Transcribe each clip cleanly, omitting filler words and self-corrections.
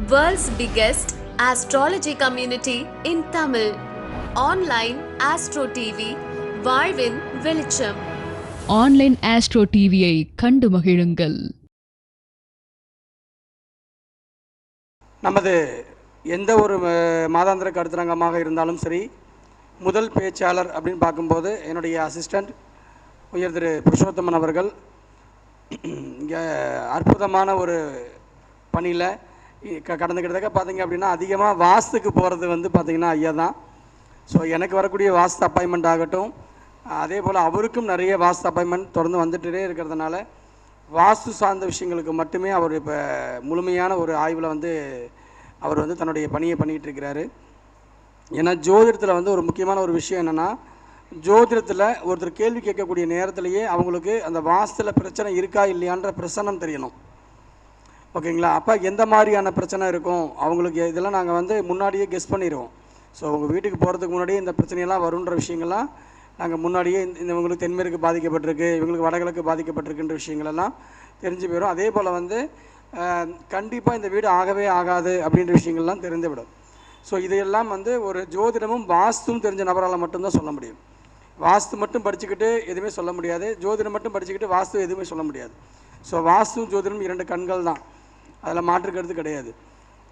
World's biggest astrology community in Tamil. Online Astro TV, வாழ்வின் வெளிச்சம். Online astro டிவியை கண்டு மகிழுங்கள். நமது எந்த ஒரு மாதாந்திர கருத்தரங்கமாக இருந்தாலும் சரி, முதல் பேச்சாளர் அப்படின்னு பார்க்கும்போது என்னுடைய அசிஸ்டண்ட் உயர் திரு புருஷோத்தமன் அவர்கள் இங்கே அற்புதமான ஒரு பணியில் கடந்த கிட்டத்தட்ட பார்த்தீங்க அப்படின்னா அதிகமாக வாஸ்துக்கு போகிறது வந்து பார்த்திங்கன்னா ஐயா தான். ஸோ எனக்கு வரக்கூடிய வாஸ்து அப்பாயின்மெண்ட் ஆகட்டும், அதே போல் அவருக்கும் நிறைய வாஸ்து அப்பாயின்மெண்ட் தொடர்ந்து வந்துகிட்டே இருக்கிறதுனால வாஸ்து சார்ந்த விஷயங்களுக்கு மட்டுமே அவர் இப்போ முழுமையான ஒரு ஆய்வில் வந்து அவர் வந்து தன்னுடைய பணியை பண்ணிகிட்டு இருக்கிறாரு. ஏன்னா ஜோதிடத்தில் வந்து ஒரு முக்கியமான ஒரு விஷயம் என்னென்னா, ஜோதிடத்தில் ஒருத்தர் கேள்வி கேட்கக்கூடிய நேரத்திலேயே அவங்களுக்கு அந்த வாஸ்துவில் பிரச்சனை இருக்கா இல்லையான்ற பிரசனம் தெரியணும். ஓகேங்களா? அப்போ எந்த மாதிரியான பிரச்சனை இருக்கும் அவங்களுக்கு இதெல்லாம் நாங்கள் வந்து முன்னாடியே கெஸ் பண்ணிடுவோம். ஸோ உங்கள் வீட்டுக்கு போகிறதுக்கு முன்னாடியே இந்த பிரச்சனையெல்லாம் வருன்ற விஷயங்கள்லாம் நாங்கள் முன்னாடியே இவங்களுக்கு தென்மேற்கு பாதிக்கப்பட்டிருக்கு, இவங்களுக்கு வடகிழக்கு பாதிக்கப்பட்டிருக்குன்ற விஷயங்களெல்லாம் தெரிஞ்சு போயிடும். அதே போல் வந்து கண்டிப்பாக இந்த வீடு ஆகவே ஆகாது அப்படின்ற விஷயங்கள்லாம் தெரிந்துவிடும். ஸோ இதையெல்லாம் வந்து ஒரு ஜோதிடமும் வாஸ்துவும் தெரிஞ்ச நபரால் மட்டும்தான் சொல்ல முடியும். வாஸ்து மட்டும் படிச்சுக்கிட்டு எதுவுமே சொல்ல முடியாது, ஜோதிடம் மட்டும் படிச்சுக்கிட்டு வாஸ்து எதுவுமே சொல்ல முடியாது. ஸோ வாஸ்து ஜோதிடம் இரண்டு கண்கள் தான், அதில் மாற்றுக்கிறது கிடையாது.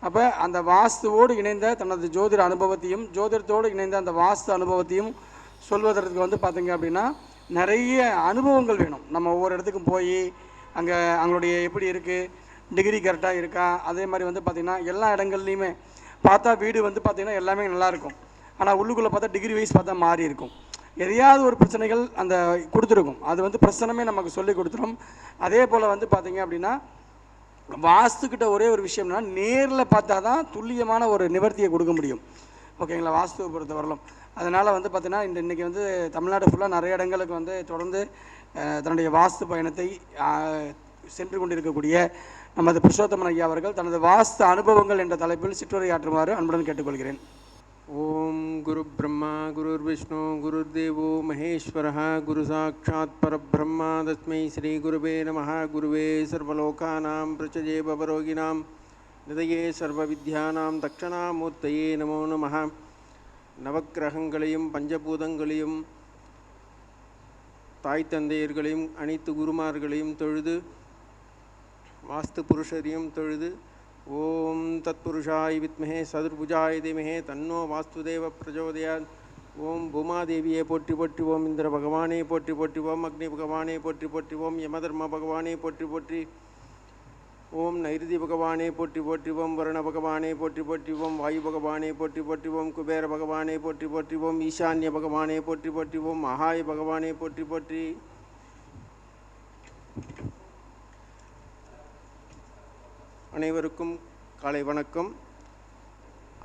அப்போ அந்த வாஸ்துவோடு இணைந்த தனது ஜோதிட அனுபவத்தையும் ஜோதிடத்தோடு இணைந்த அந்த வாஸ்து அனுபவத்தையும் சொல்வதற்கு வந்து பார்த்திங்க அப்படின்னா நிறைய அனுபவங்கள் வேணும். நம்ம ஒவ்வொரு இடத்துக்கும் போய் அங்கே அவங்களுடைய எப்படி இருக்குது, டிகிரி கரெக்டாக இருக்கா, அதே மாதிரி வந்து பார்த்திங்கன்னா எல்லா இடங்கள்லையுமே பார்த்தா வீடு வந்து பார்த்திங்கன்னா எல்லாமே நல்லாயிருக்கும், ஆனால் உள்ளுக்குள்ளே பார்த்தா டிகிரி வைஸ் பார்த்தா மாறி இருக்கும். எதையாவது ஒரு பிரச்சனைகள் அந்த கொடுத்துருக்கும், அது வந்து பிரச்சனமே நமக்கு சொல்லி கொடுத்துரும். அதே போல் வந்து பார்த்திங்க அப்படின்னா வாஸ்துக்கிட்ட ஒரே ஒரு விஷயம்னா நேரில் பார்த்தா தான் துல்லியமான ஒரு நிவர்த்தியை கொடுக்க முடியும். ஓகேங்களா? வாஸ்துவை பொறுத்த வரலும். அதனால் வந்து பார்த்திங்கன்னா இன்றைக்கி வந்து தமிழ்நாடு ஃபுல்லாக நிறைய இடங்களுக்கு வந்து தொடர்ந்து தன்னுடைய வாஸ்து பயணத்தை சென்று கொண்டிருக்கக்கூடிய நமது புருஷோத்தமன் ஐயா அவர்கள் தனது வாஸ்து அனுபவங்கள் என்ற தலைப்பில் சிற்றுரையாற்றுமாறு அன்புடன் கேட்டுக்கொள்கிறேன். ஓம் குரு பிரம்மா குருர் விஷ்ணு குருர் தேவோ மகேஸ்வரः குரு சாட்சாத் பரபிரம்மா தஸ்மை ஸ்ரீ குருவே நமः. குருவே சர்வலோகானாம் பிரச்சஜே பவரோகிணாம் நிதயே சர்வ வித்யானாம் தக்ஷணாமூர்த்தயே நமோ நமः. நவக்கிரகங்களையும் பஞ்சபூதங்களையும் தாய் தந்தையர்களையும் அனைத்து குருமார்களையும் தொழுது வாஸ்து புருஷரையும் தொழுது ஓம் தத்புருஷாய் வித்மஹே சதுர்புஜாய் தீமஹே தன்னோ வாஸ்துதேவ பிரச்சோதயாத். ஓம் பூமாதேவியை போற்றி போற்றி, ஓம் இந்திர பகவானே போற்றி போற்றி, ஓம் அக்னி பகவானே போற்றி போற்றி, ஓம் யமதர்ம பகவானே போற்றி போற்றி, ஓம் நைருதி பகவானே போற்றி போற்றி, ஓம் வருண பகவானே போற்றி போற்றி, ஓம் வாயு பகவானே போற்றி போற்றி, ஓம் குபேர பகவானே போற்றி போற்றி, ஓம் ஈசான்ய பகவானே போற்றி போற்றி, ஓம் மகாய பகவானே போற்றி போற்றி. அனைவருக்கும் காலை வணக்கம்.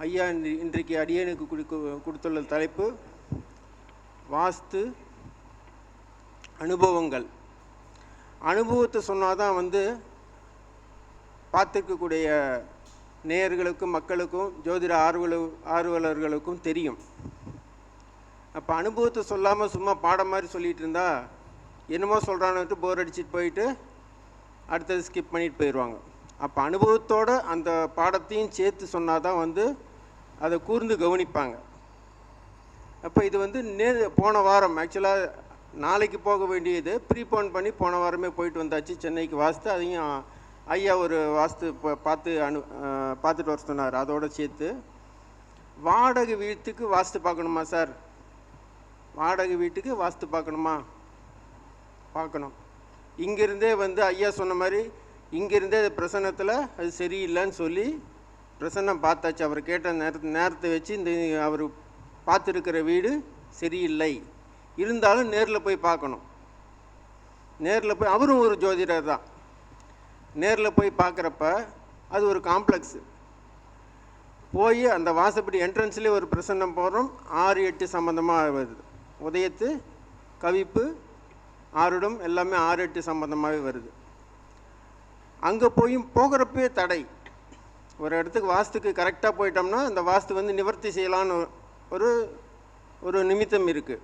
ஐயா இன்றைக்கு அடியனுக்கு கொடுத்துள்ள தலைப்பு வாஸ்து அனுபவங்கள். அனுபவத்தை சொன்னால் தான் வந்து பார்த்துருக்கக்கூடிய நேயர்களுக்கும் மக்களுக்கும் ஜோதிட ஆர்வலர்களுக்கும் தெரியும். அப்போ அனுபவத்தை சொல்லாமல் சும்மா பாடம் மாதிரி சொல்லிகிட்டு இருந்தால் என்னமோ சொல்கிறான்ட்டு போர் அடிச்சுட்டு போயிட்டு அடுத்தது ஸ்கிப் பண்ணிட்டு போயிடுவாங்க. அப்போ அனுபவத்தோடு அந்த பாடத்தையும் சேர்த்து சொன்னால் தான் வந்து அதை கூர்ந்து கவனிப்பாங்க. அப்போ இது வந்து போன வாரம் ஆக்சுவலாக நாளைக்கு போக வேண்டியது ப்ரீபோன் பண்ணி போன வாரமே போயிட்டு வந்தாச்சு சென்னைக்கு வாஸ்து. அதையும் ஐயா ஒரு வாஸ்து பார்த்துட்டு வர சொன்னார். அதோடு சேர்த்து வாடகை வீட்டுக்கு வாஸ்து பார்க்கணுமா சார், வாடகை வீட்டுக்கு வாஸ்து பார்க்கணுமா, பார்க்கணும். இங்கேருந்தே வந்து ஐயா சொன்ன மாதிரி இங்கேருந்தே பிரசன்னத்தில் அது சரியில்லைன்னு சொல்லி பிரசன்னம் பார்த்தாச்சு. அவர் கேட்ட நேரத்தை வச்சு இந்த அவர் பார்த்துருக்கிற வீடு சரியில்லை, இருந்தாலும் நேரில் போய் பார்க்கணும். நேரில் போய் அவரும் ஒரு ஜோதிடர் தான். நேரில் போய் பார்க்குறப்ப அது ஒரு காம்ப்ளெக்ஸு. போய் அந்த வாசப்படி என்ட்ரன்ஸ்லேயே ஒரு பிரசன்னம் போடுறோம். 6-8 சம்மந்தமாக வருது. உதயத்து கவிப்பு ஆருடம் எல்லாமே 6-8 சம்மந்தமாகவே வருது. அங்கே போயும் போகிறப்பே தடை. ஒரு இடத்துக்கு வாஸ்துக்கு கரெக்டாக போயிட்டோம்னா அந்த வாஸ்து வந்து நிவர்த்தி செய்யலான்னு ஒரு நிமித்தம் இருக்குது.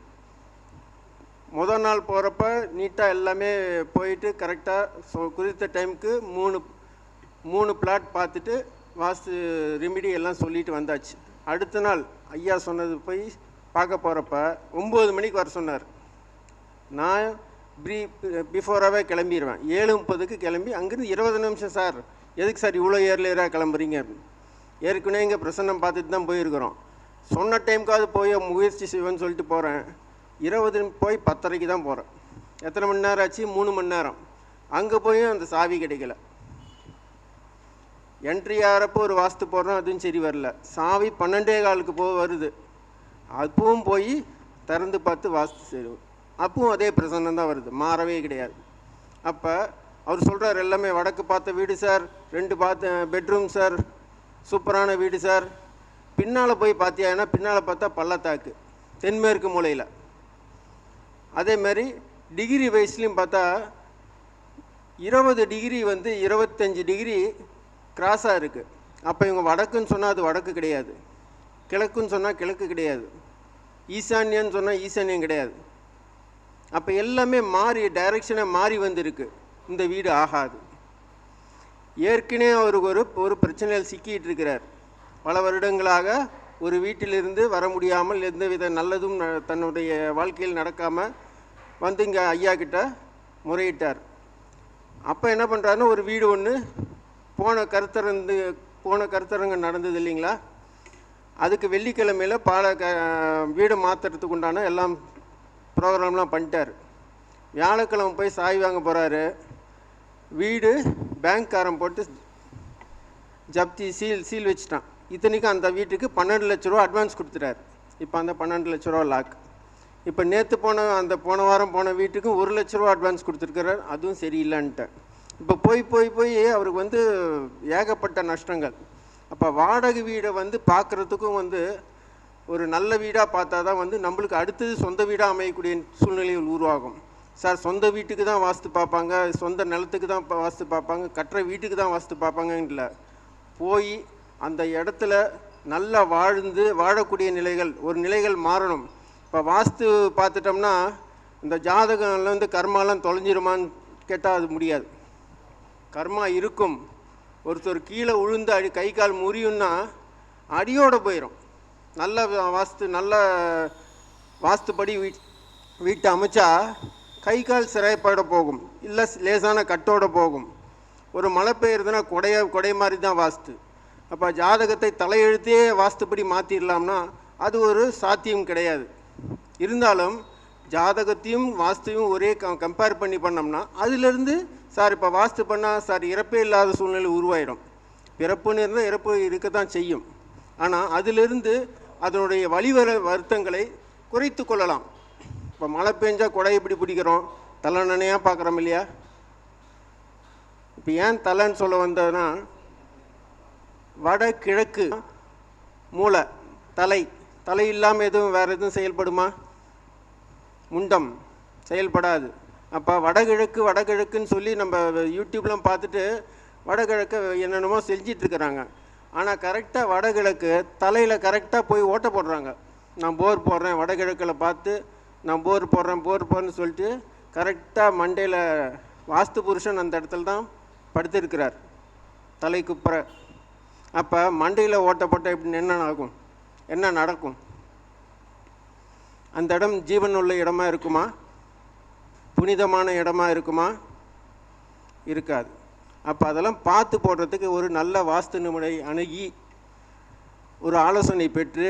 முதல் நாள் போகிறப்ப நீட்டாக எல்லாமே போயிட்டு கரெக்டாக குறித்த டைமுக்கு 3 பிளாட் பார்த்துட்டு வாஸ்து ரெமிடி எல்லாம் சொல்லிட்டு வந்தாச்சு. அடுத்த நாள் ஐயா சொன்னது போய் பார்க்க போகிறப்ப 9 மணிக்கு வர சொன்னார். நான் பிஃபோராகவே கிளம்பிடுவேன். 7:30க்கு கிளம்பி அங்கேருந்து 20 நிமிஷம். சார் எதுக்கு சார் இவ்வளோ ஏர்லியராக கிளம்புறீங்க? ஏற்கனவே இங்கே பிரசன்னம் பார்த்துட்டு தான் போயிருக்கிறோம். சொன்ன டைமுக்காவது போய் முயற்சி செய்வேன்னு சொல்லிட்டு போகிறேன். 20 போய் 10:30க்கு தான் போகிறேன். எத்தனை மணி நேரம் ஆச்சு? 3 மணி நேரம். அங்கே போய் அந்த சாவி கிடைக்கல. என்ட்ரி ஆகிறப்போ ஒரு வாஸ்து போடுறோம், அதுவும் சரி வரல. சாவி 12:15க்கு வருது. அப்பவும் போய் திறந்து பார்த்து வாஸ்து சரி, அப்பவும் அதே பிரசன்னம் தான் வருது, மாறவே கிடையாது. அப்போ அவர் சொல்கிறார், எல்லாமே வடக்கு பார்த்த வீடு சார், 2 பெட்ரூம் சார், சூப்பரான வீடு சார். பின்னால் போய் பார்த்தியாங்கன்னா பின்னால் பார்த்தா பள்ளத்தாக்கு, தென்மேற்கு மூலையில். அதேமாதிரி டிகிரி வயசுலையும் பார்த்தா 20 டிகிரி 25 டிகிரி கிராஸாக இருக்குது. அப்போ இவங்க வடக்குன்னு சொன்னால் அது வடக்கு கிடையாது, கிழக்குன்னு சொன்னால் கிழக்கு கிடையாது, ஈசான்யன்னு சொன்னால் ஈசான்யம் கிடையாது. அப்போ எல்லாமே மாறி டைரக்ஷனை மாறி வந்திருக்கு. இந்த வீடு ஆகாது. ஏற்கனவே அவருக்கு ஒரு பிரச்சனையில் சிக்கிட்டு இருக்கிறார். பல வருடங்களாக ஒரு வீட்டிலிருந்து வர முடியாமல், எந்தவித நல்லதும் தன்னுடைய வாழ்க்கையில் நடக்காமல் இங்கே ஐயா கிட்ட முறையிட்டார். அப்போ என்ன பண்ணுறாருன்னா, ஒரு வீடு ஒன்று போன கருத்தரங்கம் நடந்தது இல்லைங்களா, அதுக்கு வெள்ளிக்கிழமையில் வீடு மாற்றுறதுக்கு உண்டான எல்லாம் ப்ரோக்ராம்லாம் பண்ணிட்டார். வியாழக்கிழமை போய் சாய் வாங்க போகிறாரு. வீடு பேங்க்காரன் போட்டு ஜப்தி சீல் வச்சுட்டான். இத்தனைக்கும் அந்த வீட்டுக்கு 12 லட்ச ரூபா அட்வான்ஸ் கொடுத்துட்டார். இப்போ அந்த 12 லட்ச ரூபா லாக். இப்போ நேற்று போன வாரம் போன வீட்டுக்கும் 1 லட்ச ரூபா அட்வான்ஸ் கொடுத்துருக்கிறார். அதுவும் சரியில்லைன்ட்டேன். இப்போ போய் அவருக்கு ஏகப்பட்ட நஷ்டங்கள். அப்போ வாடகை வீடை பார்க்குறதுக்கும் ஒரு நல்ல வீடாக பார்த்தா தான் நம்மளுக்கு அடுத்தது சொந்த வீடாக அமையக்கூடிய சூழ்நிலைகள் உருவாகும். சார் சொந்த வீட்டுக்கு தான் வாஸ்து பார்ப்பாங்க, சொந்த நிலத்துக்கு தான் வாஸ்து பார்ப்பாங்க, கட்டுற வீட்டுக்கு தான் வாஸ்து பார்ப்பாங்கன்னு இல்லை. போய் அந்த இடத்துல நல்லா வாழக்கூடிய நிலைகள் மாறணும். இப்போ வாஸ்து பார்த்துட்டோம்னா இந்த ஜாதகம்ல கர்மாலாம் தொலைஞ்சிருமான்னு கேட்டால் அது முடியாது. கர்மா இருக்கும். ஒருத்தர் கீழே விழுந்து கை கால் முறியும்னா அடியோடு போயிடும். நல்ல வாஸ்துப்படி வீட்டை அமைச்சா கை கால் சிறைப்பட போகும், இல்லை லேசான கட்டோடு போகும். ஒரு மழை பெய்யுறதுன்னா கொடை மாதிரி தான் வாஸ்து. அப்போ ஜாதகத்தை தலையெழுத்தே வாஸ்துப்படி மாற்றிடலாம்னா அது ஒரு சாத்தியம் கிடையாது. இருந்தாலும் ஜாதகத்தையும் வாஸ்துவையும் ஒரே கம்பேர் பண்ணோம்னா அதிலிருந்து சார் இப்போ வாஸ்து பண்ணால் சார் இறப்பே இல்லாத சூழ்நிலை உருவாயிடும். பிறப்புன்னு இருந்தால் இறப்பு இருக்க தான் செய்யும். ஆனால் அதிலிருந்து அதனுடைய வருத்தங்களை குறைத்து கொள்ளலாம். இப்போ மழை பெஞ்சால் கொடை எப்படி பிடிக்கிறோம்? தலை நனையாக பார்க்குறோம் இல்லையா? இப்போ ஏன் தலைன்னு சொல்ல வந்ததுன்னா, வடகிழக்கு மூளை தலை இல்லாமல் வேறு எதுவும் செயல்படுமா? முண்டம் செயல்படாது. அப்போ வடகிழக்குன்னு சொல்லி நம்ம யூடியூப்லாம் பார்த்துட்டு வடகிழக்க என்னென்னமோ செஞ்சிட்ருக்கிறாங்க. ஆனால் கரெக்டாக வடகிழக்கு தலையில் கரெக்டாக போய் ஓட்ட போடுறாங்க. நான் போர் போடுறேன் வடகிழக்கில் பார்த்து, நான் போர் போடுறேன்னு சொல்லிட்டு கரெக்டாக மண்டையில் வாஸ்து புருஷன் அந்த இடத்துல தான் படுத்திருக்கிறார், தலை குப்புற. அப்போ மண்டையில் ஓட்டப்பட்ட இப்படி என்ன நடக்கும்? அந்த இடம் ஜீவன் உள்ள இடமா இருக்குமா? புனிதமான இடமா இருக்குமா? இருக்காது. அப்போ அதெல்லாம் பார்த்து போடுறதுக்கு ஒரு நல்ல வாஸ்து நிபுணரை அணுகி ஒரு ஆலோசனை பெற்று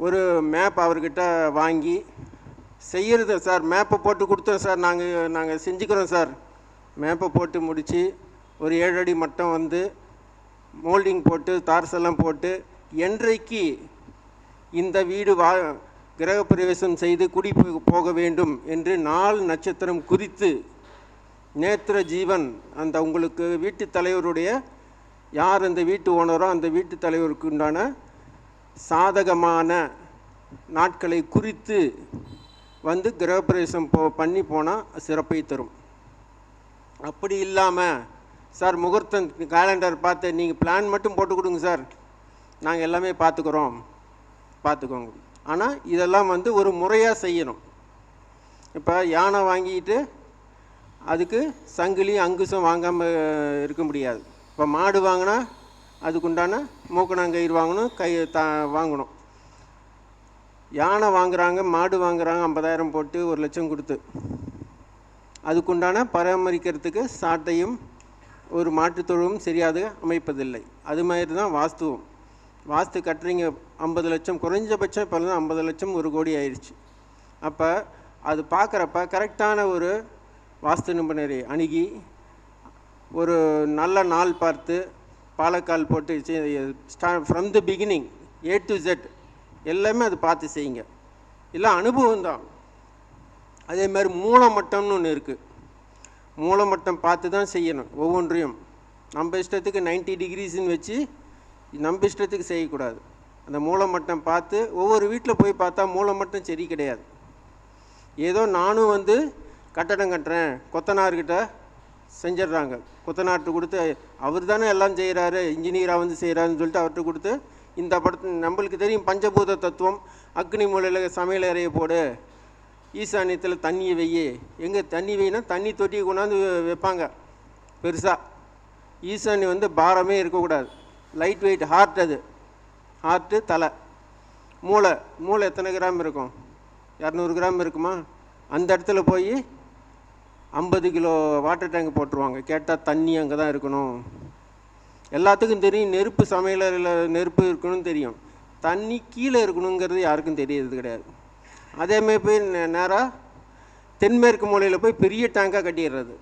ஒரு மேப் அவர்கிட்ட வாங்கி செய்கிறது. சார் மேப்பை போட்டு கொடுத்தோம் சார், நாங்கள் செஞ்சுக்கிறோம் சார். மேப்பை போட்டு முடித்து ஒரு 7 அடி மட்டம் மோல்டிங் போட்டு தார்செல்லாம் போட்டு என்றைக்கு இந்த வீடு கிரகப்பிரவேசம் செய்து குடி போக வேண்டும் என்று நாள் நட்சத்திரம் குறித்து நேத்திர ஜீவன் அந்த உங்களுக்கு வீட்டு தலைவருடைய யார் அந்த வீட்டு ஓனரோ அந்த வீட்டு தலைவருக்கு உண்டான சாதகமான நாட்களை குறித்து கிரகப்பிரவேசம் பண்ணி போனால் சிறப்பை தரும். அப்படி இல்லாமல் சார் முகூர்த்தம் கேலண்டர் பார்த்து நீங்கள் பிளான் மட்டும் போட்டு கொடுங்க சார், நாங்கள் எல்லாமே பார்த்துக்கோங்க. ஆனால் இதெல்லாம் ஒரு முறையாக செய்யணும். இப்போ யானை வாங்கிட்டு அதுக்கு சங்கிலி அங்குசம் வாங்காமல் இருக்க முடியாது. இப்போ மாடு வாங்கினா அதுக்குண்டான மூக்கணாங்கயிறு வாங்கணும், வாங்கணும். யானை வாங்குகிறாங்க, மாடு வாங்குகிறாங்க 50,000 போட்டு 1,00,000 கொடுத்து. அதுக்குண்டான பராமரிக்கிறதுக்கு சாட்டையும் ஒரு மாட்டுத்தொழுவும் சரியாக அமைப்பதில்லை. அது மாதிரி தான் வாஸ்துவும். வாஸ்து கட்டுறீங்க 50 லட்சம், குறைஞ்சபட்சம் இப்போ தான் 50 லட்சம் 1 கோடி ஆயிடுச்சு. அப்போ அது பார்க்குறப்ப கரெக்டான ஒரு வாஸ்து நிபுணரை அணுகி ஒரு நல்ல நாள் பார்த்து பாலக்கால் போட்டு from the beginning A to Z எல்லாமே அது பார்த்து செய்யுங்க. இல்லை அனுபவம் தான். அதே மாதிரி மூலமட்டம்னு ஒன்று இருக்குது. மூலமட்டம் பார்த்து தான் செய்யணும். ஒவ்வொன்றையும் நம்ம இஷ்டத்துக்கு 90 டிகிரிஸ்ன்னு வச்சு நம்ம இஷ்டத்துக்கு செய்யக்கூடாது. அந்த மூலமட்டம் பார்த்து ஒவ்வொரு வீட்டில் போய் பார்த்தா மூலமட்டம் சரி கிடையாது. ஏதோ நானும் வந்து கட்டடம் கட்டுறேன் கொத்தனார்கிட்ட செஞ்சிடுறாங்க. கொத்தனார்கிட்ட கொடுத்து அவர் தானே எல்லாம் செய்கிறாரு, இன்ஜினியராக வந்து செய்கிறாருன்னு சொல்லிட்டு அவர்கிட்ட கொடுத்து இந்த படத்து நம்மளுக்கு தெரியும் பஞ்சபூத தத்துவம். அக்னி மூலையில் சமையல் அறையை போடு, ஈசானியத்தில் தண்ணியை வெய்யி. எங்கே தண்ணி வெய்யினா தண்ணி தொட்டி கொண்டாந்து வைப்பாங்க பெருசாக. ஈசானி வந்து பாரமே இருக்கக்கூடாது, லைட் வெயிட். ஹார்ட், அது ஹார்ட்டு தலை. மூளை எத்தனை கிராம் இருக்கும்? 200 கிராம் இருக்குமா? அந்த இடத்துல போய் 50 கிலோ வாட்டர் டேங்க் போட்டுருவாங்க. கேட்டால் தண்ணி அங்கே தான் இருக்கணும். எல்லாத்துக்கும் தெரியும் நெருப்பு சமையலில் நெருப்பு இருக்கணும்னு தெரியும், தண்ணி கீழே இருக்கணுங்கிறது யாருக்கும் தெரியறது கிடையாது. அதேமாதிரி போய் நேராக தென்மேற்கு மூலையில் போய் பெரிய டேங்காக கட்டிடுறது.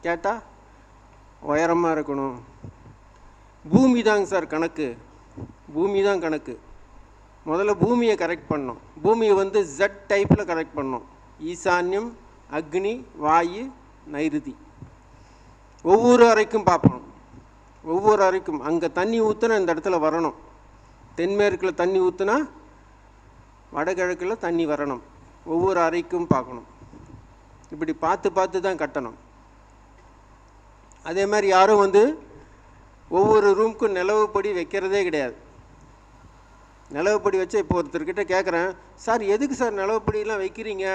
கேட்டால் உயரமாக இருக்கணும். பூமி தாங்க சார் கணக்கு, பூமி தான் கணக்கு. முதல்ல பூமியை கரெக்ட் பண்ணணும். பூமியை வந்து Z டைப்பில் கரெக்ட் பண்ணணும். ஈசான்யம், அக்னி, வாயு, நைருதி. ஒவ்வொரு அறைக்கும் பார்ப்போம். ஒவ்வொரு அறைக்கும் அங்கே தண்ணி ஊற்றுனா இந்த இடத்துல வரணும். தென்மேற்கில் தண்ணி ஊற்றுனா வடகிழக்கில் தண்ணி வரணும். ஒவ்வொரு அறைக்கும் பார்க்கணும். இப்படி பார்த்து தான் கட்டணும். அதே மாதிரி யாரும் வந்து ஒவ்வொரு ரூமுக்கும் நிலவுப்படி வைக்கிறதே கிடையாது. நிலவுப்படி வச்சு இப்போ ஒருத்தர்கிட்ட கேட்குறேன், சார் எதுக்கு சார் நிலவுப்படியெலாம் வைக்கிறீங்க?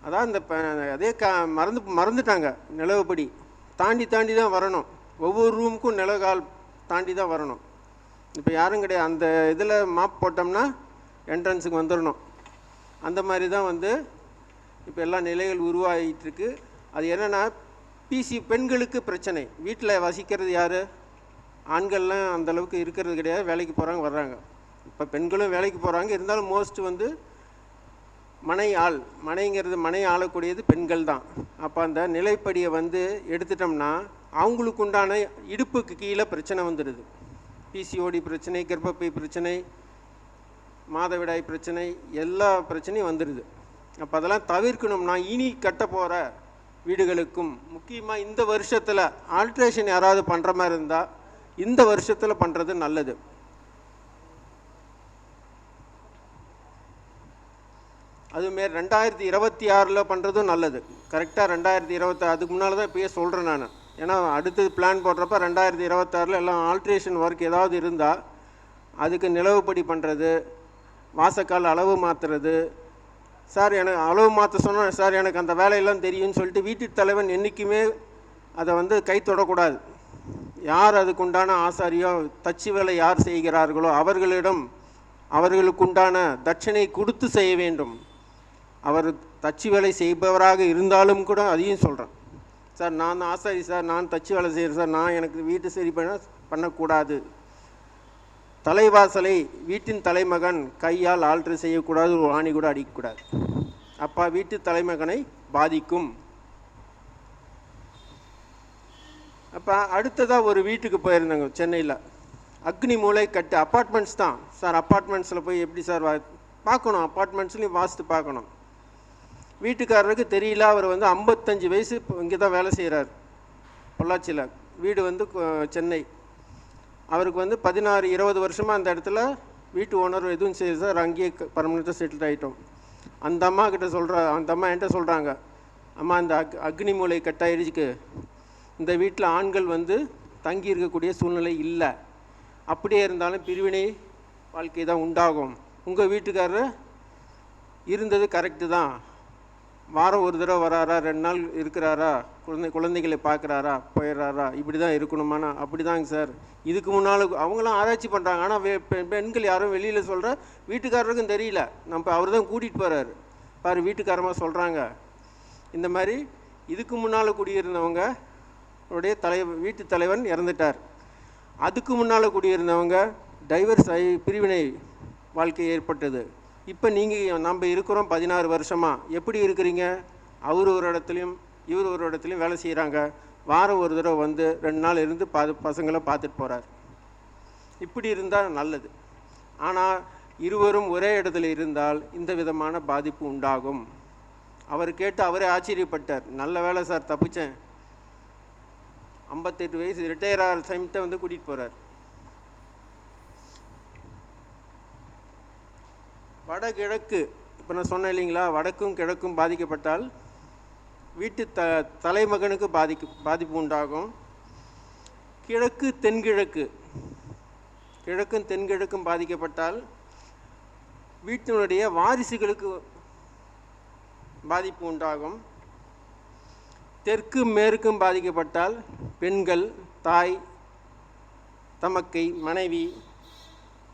அதான் இந்த அதே மறந்துட்டாங்க. நிலவுப்படி தாண்டி தான் வரணும். ஒவ்வொரு ரூமுக்கும் நிலகால் தாண்டி தான் வரணும். இப்போ யாரும் கிடையாது. அந்த இதில் மாப் போட்டோம்னா என்ட்ரன்ஸுக்கு வந்துடணும். அந்த மாதிரி தான் வந்து இப்போ எல்லா நிலைகள் உருவாகிட்டுருக்கு. அது என்னென்னா பெண்களுக்கு பிரச்சனை. வீட்டில் வசிக்கிறது யார்? ஆண்கள்லாம் அந்தளவுக்கு இருக்கிறது கிடையாது. வேலைக்கு போகிறாங்க, வர்றாங்க. இப்போ பெண்களும் வேலைக்கு போகிறாங்க. இருந்தாலும் மோஸ்ட் வந்து மனை ஆளக்கூடியது பெண்கள் தான். அப்போ அந்த நிலைப்படியை வந்து எடுத்துட்டோம்னா அவங்களுக்கு உண்டான இடுப்புக்கு கீழே பிரச்சனை வந்துடுது. பிசிஓடி பிரச்சனை, கர்ப்பப்பை பிரச்சனை, மாதவிடாய் பிரச்சனை, எல்லா பிரச்சனையும் வந்துடுது. அப்போ அதெல்லாம் தவிர்க்கணும்னா இனி கட்ட போகிற வீடுகளுக்கும் முக்கியமாக இந்த வருஷத்தில் ஆல்ட்ரேஷன் யாராவது பண்ணுற மாதிரி இருந்தால் இந்த வருஷத்தில் பண்ணுறது நல்லது. அதுமாரி 2026 பண்ணுறதும் நல்லது. கரெக்டாக 2026 அதுக்கு முன்னால் தான் இப்போயே சொல்கிறேன் நான். ஏன்னா அடுத்தது பிளான் போடுறப்ப 2026 எல்லாம் ஆல்ட்ரேஷன் ஒர்க் ஏதாவது இருந்தால் அதுக்கு நிலவுப்படி பண்ணுறது, வாசக்கால் அளவு மாற்றுறது. சார் எனக்கு அளவு மாற்ற சொன்னால், சார் எனக்கு அந்த வேலையெல்லாம் தெரியும்னு சொல்லிட்டு வீட்டு தலைவன் என்றைக்குமே அதை வந்து கை தொடக்கூடாது. யார் அதுக்குண்டான ஆசாரியோ தச்சு வேலை யார் செய்கிறார்களோ அவர்களிடம் அவர்களுக்குண்டான தட்சணை கொடுத்து செய்ய வேண்டும். அவர் தச்சு வேலை செய்பவராக இருந்தாலும் கூட அதையும் சொல்கிறேன். சார் நான் ஆசாரி சார், நான் தச்சு வேலை செய்கிறேன் சார், நான் எனக்கு வீட்டு சரி பண்ணக்கூடாது. தலைவாசலை வீட்டின் தலைமகன் கையால் ஆல்ட்ரு செய்யக்கூடாது, ஒரு ஆணி கூட அடிக்கக்கூடாது. அப்பா வீட்டு தலைமகனை பாதிக்கும். அப்போ அடுத்ததாக ஒரு வீட்டுக்கு போயிருந்தாங்க சென்னையில். அக்னி மூலை கட்டு அப்பார்ட்மெண்ட்ஸ் தான் சார். அப்பார்ட்மெண்ட்ஸில் போய் எப்படி சார் பார்க்கணும்? அப்பார்ட்மெண்ட்ஸ்லையும் வாஸ்து பார்க்கணும். வீட்டுக்காரருக்கு தெரியல. அவர் வந்து 55 வயசு இங்கே தான் வேலை செய்கிறார் பொள்ளாச்சியில். வீடு வந்து சென்னை. அவருக்கு வந்து 16-20 வருஷமாக அந்த இடத்துல வீட்டு ஓனர் எதுவும் செய்யுது சார், அங்கேயே பர்மனெண்ட்டாக செட்டில் ஆகிட்டோம். அந்த அம்மா கிட்ட அந்த அம்மா என்கிட்ட சொல்கிறாங்க, அம்மா இந்த அக்னி மூலை கட்டாயிடுச்சுக்கு இந்த வீட்டில் ஆண்கள் வந்து தங்கி இருக்கக்கூடிய சூழ்நிலை இல்லை. அப்படியே இருந்தாலும் பிரிவினை வாழ்க்கை தான் உண்டாகும். உங்கள் வீட்டுக்காரர் இருந்தது கரெக்டு தான், வாரம் ஒரு தடவை வராரா, 2 நாள் இருக்கிறாரா, குழந்தைகளை பார்க்குறாரா, போயிடுறாரா, இப்படி தான் இருக்கணுமானா? அப்படி தாங்க சார். இதுக்கு முன்னால் அவங்களாம் ஆராய்ச்சி பண்ணுறாங்க. ஆனால் பெண்கள் யாரும் வெளியில் சொல்கிற வீட்டுக்காரருக்கும் தெரியல. அவர் தான் கூட்டிகிட்டு போகிறாரு பாரு, வீட்டுக்காரமாக சொல்கிறாங்க. இந்த மாதிரி இதுக்கு முன்னால் குடியிருந்தவங்க வீட்டு தலைவன் இறந்துட்டார். அதுக்கு முன்னால் குடியிருந்தவங்க டைவர்ஸ் ஆகி பிரிவினை வாழ்க்கை ஏற்பட்டது. இப்போ நம்ம இருக்கிறோம் 16 வருஷமாக. எப்படி இருக்கிறீங்க? அவர் ஒரு இடத்துலையும் இவர் ஒரு இடத்துலையும் வேலை செய்கிறாங்க. வாரம் ஒரு தடவை வந்து 2 நாள் இருந்து பசங்களை பார்த்துட்டு போகிறார். இப்படி இருந்தால் நல்லது. ஆனால் இருவரும் ஒரே இடத்துல இருந்தால் இந்த விதமான பாதிப்பு உண்டாகும். அவர் கேட்டு அவரே ஆச்சரியப்பட்டார். நல்ல வேலை சார், தப்பிச்சேன். 58 வயசு ரிட்டையர் ஆகிற டைம்கிட்ட வந்து கூட்டிகிட்டு போகிறார். வடகிழக்கு, இப்போ நான் சொன்னேன் இல்லைங்களா, வடக்கும் கிழக்கும் பாதிக்கப்பட்டால் வீட்டு தலைமகனுக்கு பாதிப்பு உண்டாகும். கிழக்கு தென்கிழக்கு, கிழக்கும் தென்கிழக்கும் பாதிக்கப்பட்டால் வீட்டினுடைய வாரிசுகளுக்கு பாதிப்பு உண்டாகும். தெற்கு மேற்கும் பாதிக்கப்பட்டால் பெண்கள், தாய், தமக்கை, மனைவி,